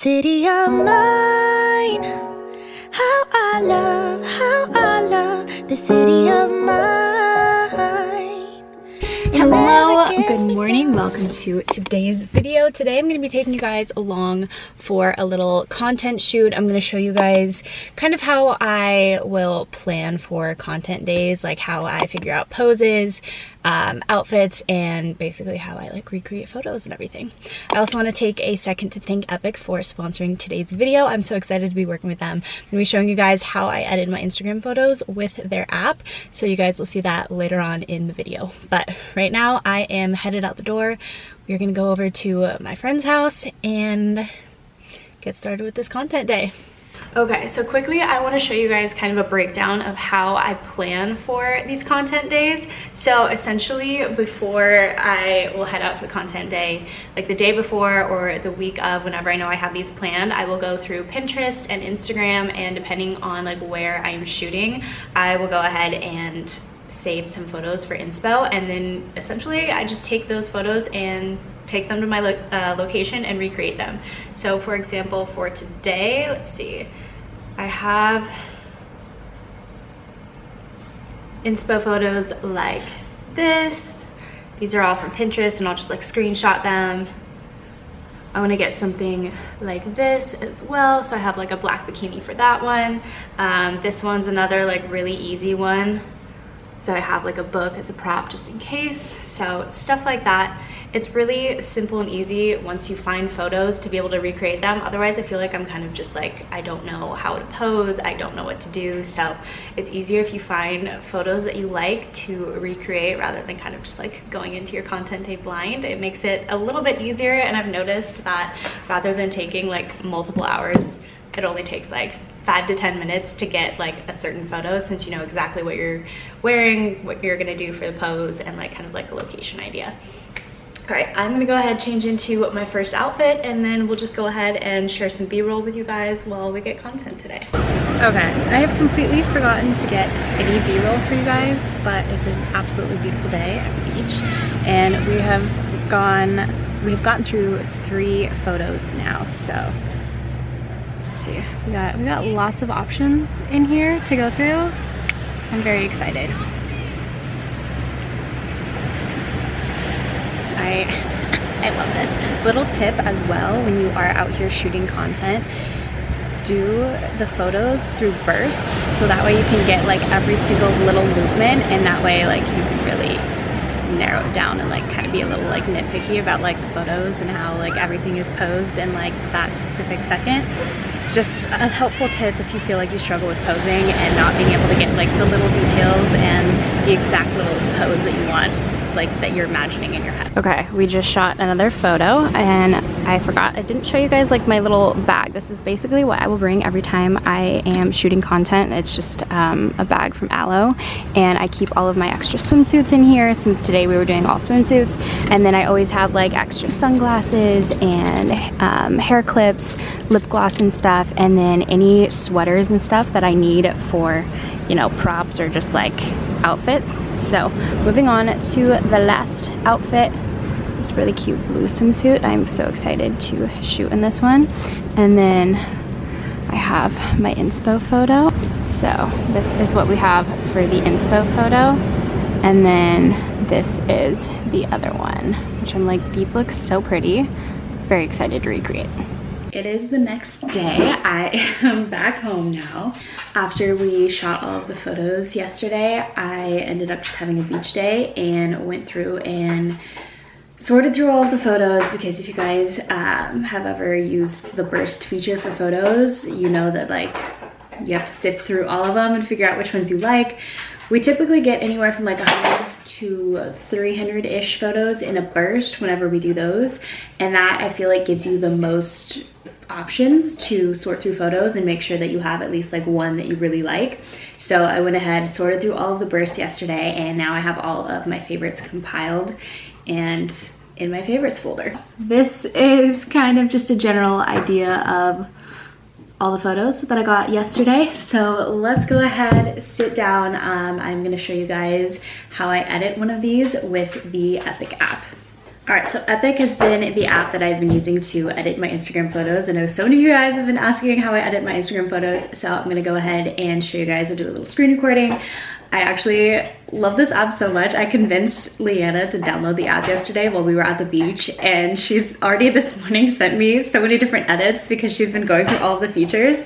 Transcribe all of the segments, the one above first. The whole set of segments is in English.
City of mine, how I love the city of mine. Hello, good morning, welcome to today's video. Today I'm going to be taking you guys along for a little content shoot. I'm going to show you guys kind of how I will plan for content days, like how I figure out poses, outfits, and basically how I like recreate photos and everything. I also want to take a second to thank EPIK for sponsoring today's video. I'm so excited to be working with them. I'm going to be showing you guys how I edit my Instagram photos with their app, so you guys will see that later on in the video. But right now I am headed out the door. We're going to go over to my friend's house and get started with this content day. Okay, so quickly I want to show you guys kind of a breakdown of how I plan for these content days. So essentially, before I will head out for the content day, like the day before or the week of, whenever I know I have these planned, I will go through Pinterest and Instagram, and depending on like where I'm shooting, I will go ahead and save some photos for inspo, and then essentially I just take those photos and take them to my location and recreate them. So for example, for today, let's see, I have inspo photos like this. These are all from Pinterest, and I'll just like screenshot them. I want to get something like this as well, so I have like a black bikini for that one. This one's another like really easy one, so I have like a book as a prop just in case. So stuff like that. It's really simple and easy once you find photos to be able to recreate them. Otherwise, I feel like I'm kind of just like, I don't know how to pose, I don't know what to do. So it's easier if you find photos that you like to recreate rather than kind of just like going into your content day blind. It makes it a little bit easier, and I've noticed that rather than taking like multiple hours, it only takes like 5 to 10 minutes to get like a certain photo, since you know exactly what you're wearing, what you're gonna do for the pose, and like kind of like a location idea. All right, I'm gonna go ahead and change into my first outfit, and then we'll just go ahead and share some B-roll with you guys while we get content today. Okay, I have completely forgotten to get any B-roll for you guys, but it's an absolutely beautiful day at the beach, and we've gotten through 3 photos now. So let's see, we got lots of options in here to go through. I'm very excited. I love this. Little tip as well, when you are out here shooting content, do the photos through bursts, so that way you can get like every single little movement, and that way like you can really narrow it down and like kind of be a little like nitpicky about like the photos and how like everything is posed in like that specific second. Just a helpful tip if you feel like you struggle with posing and not being able to get like the little details and the exact little pose that you want, like that you're imagining in your head. Okay, we just shot another photo, and I forgot, I didn't show you guys like my little bag. This is basically what I will bring every time I am shooting content. It's just a bag from Aloe, and I keep all of my extra swimsuits in here, since today we were doing all swimsuits. And then I always have like extra sunglasses and hair clips, lip gloss and stuff, and then any sweaters and stuff that I need for, you know, props or just like outfits. So moving on to the last outfit, this really cute blue swimsuit. I'm so excited to shoot in this one. And then I have my inspo photo. So this is what we have for the inspo photo, and then this is the other one, which I'm like, these look so pretty. Very excited to recreate. It is the next day. I am back home now. After we shot all of the photos yesterday, I ended up just having a beach day and went through and sorted through all of the photos, because if you guys have ever used the burst feature for photos, you know that like you have to sift through all of them and figure out which ones you like. We typically get anywhere from like 100 to 300-ish photos in a burst whenever we do those, and that I feel like gives you the most options to sort through photos and make sure that you have at least like one that you really like. So I went ahead, sorted through all of the bursts yesterday, and now I have all of my favorites compiled and in my favorites folder. This is kind of just a general idea of all the photos that I got yesterday. So let's go ahead, sit down. I'm gonna show you guys how I edit one of these with the EPIK app. All right, so EPIK has been the app that I've been using to edit my Instagram photos. I know so many of you guys have been asking how I edit my Instagram photos, so I'm gonna go ahead and show you guys. I'll do a little screen recording. I actually love this app so much. I convinced Leanna to download the app yesterday while we were at the beach, and she's already this morning sent me so many different edits because she's been going through all of the features.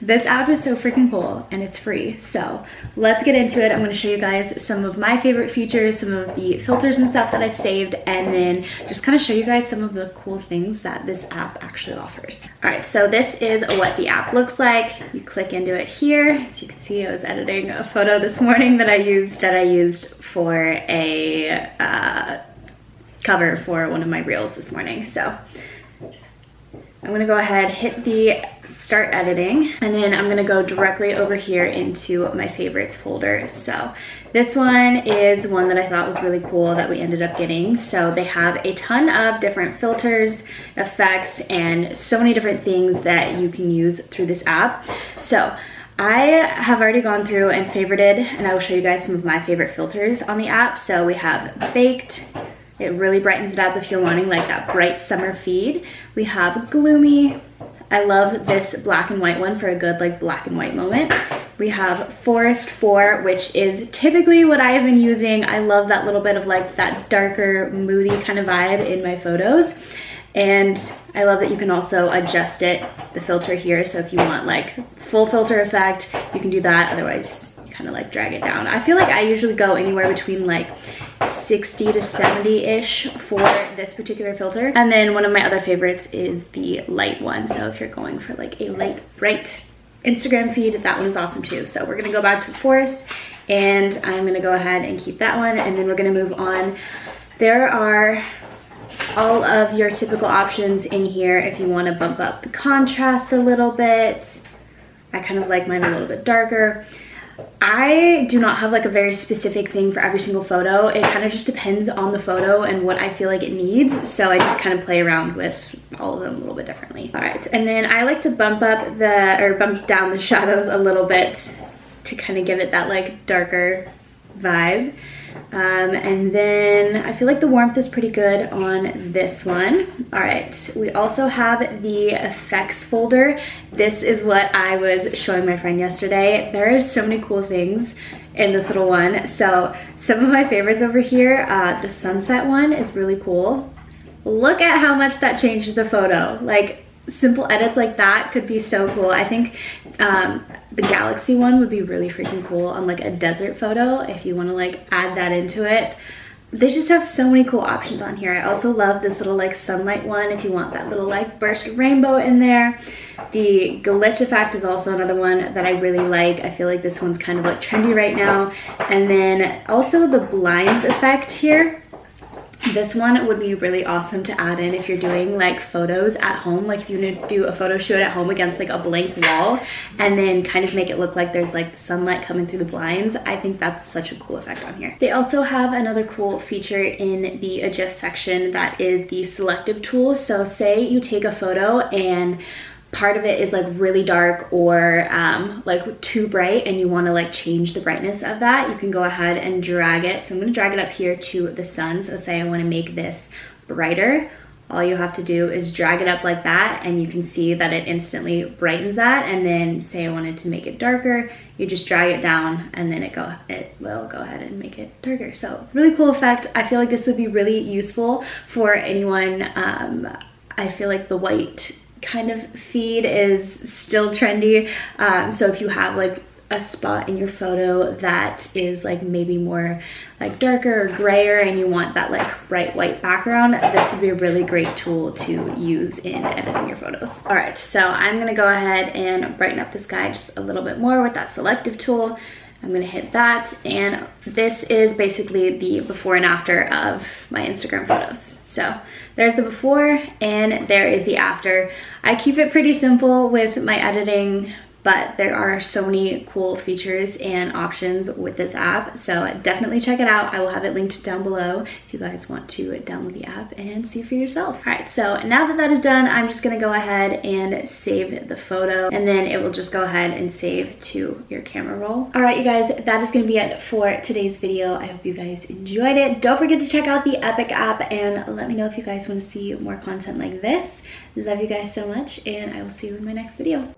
This app is so freaking cool and it's free. So let's get into it. I'm gonna show you guys some of my favorite features, some of the filters and stuff that I've saved, and then just kind of show you guys some of the cool things that this app actually offers. All right, so this is what the app looks like. You click into it here. As you can see, I was editing a photo this morning that I used for a cover for one of my reels this morning. So I'm gonna go ahead, hit the start editing, and then I'm gonna go directly over here into my favorites folder. So this one is one that I thought was really cool that we ended up getting. So they have a ton of different filters, effects, and so many different things that you can use through this app. So I have already gone through and favorited, and I will show you guys some of my favorite filters on the app. So we have baked. It really brightens it up if you're wanting like that bright summer feed. We have gloomy. I love this black and white one for a good like black and white moment. We have Forest 4, which is typically what I have been using. I love that little bit of like that darker, moody kind of vibe in my photos. And I love that you can also adjust it, the filter here. So if you want like full filter effect, you can do that. Otherwise, you kind of like drag it down. I feel like I usually go anywhere between like 60 to 70-ish for this particular filter. And then one of my other favorites is the light one. So if you're going for like a light, bright Instagram feed, that one is awesome too. So we're gonna go back to Forest, and I'm gonna go ahead and keep that one, and then we're gonna move on. There are all of your typical options in here if you want to bump up the contrast a little bit. I kind of like mine a little bit darker. I do not have like a very specific thing for every single photo. It kind of just depends on the photo and what I feel like it needs. So I just kind of play around with all of them a little bit differently. All right, and then I like to bump down the shadows a little bit to kind of give it that like darker vibe. And then I feel like the warmth is pretty good on this one. All right, we also have the effects folder. This is what I was showing my friend yesterday. There are so many cool things in this little one. So some of my favorites over here, the sunset one is really cool. Look at how much that changes the photo. Like simple edits like that could be so cool. I think the galaxy one would be really freaking cool on like a desert photo if you want to like add that into it. They just have so many cool options on here. I also love this little like sunlight one if you want that little like burst of rainbow in there. The glitch effect is also another one that I really like. I feel like this one's kind of like trendy right now. And then also the blinds effect here. This one would be really awesome to add in if you're doing like photos at home, like if you want to do a photo shoot at home against like a blank wall and then kind of make it look like there's like sunlight coming through the blinds. I think that's such a cool effect on here. They also have another cool feature in the adjust section that is the selective tool. So say you take a photo and part of it is like really dark or like too bright and you want to like change the brightness of that, you can go ahead and drag it. So I'm going to drag it up here to the sun. So say I want to make this brighter, all you have to do is drag it up like that and you can see that it instantly brightens that. And then say I wanted to make it darker, you just drag it down and then it will go ahead and make it darker. So really cool effect. I feel like this would be really useful for anyone. I feel like the white kind of feed is still trendy. So if you have like a spot in your photo that is like maybe more like darker or grayer and you want that like bright white background, this would be a really great tool to use in editing your photos. All right, so I'm gonna go ahead and brighten up this guy just a little bit more with that selective tool. I'm gonna hit that, and this is basically the before and after of my Instagram photos. So there's the before and there is the after. I keep it pretty simple with my editing but there are so many cool features and options with this app, so definitely check it out. I will have it linked down below if you guys want to download the app and see for yourself. All right, so now that that is done, I'm just gonna go ahead and save the photo, and then it will just go ahead and save to your camera roll. All right, you guys, that is gonna be it for today's video. I hope you guys enjoyed it. Don't forget to check out the EPIK app and let me know if you guys want to see more content like this. Love you guys so much, and I will see you in my next video.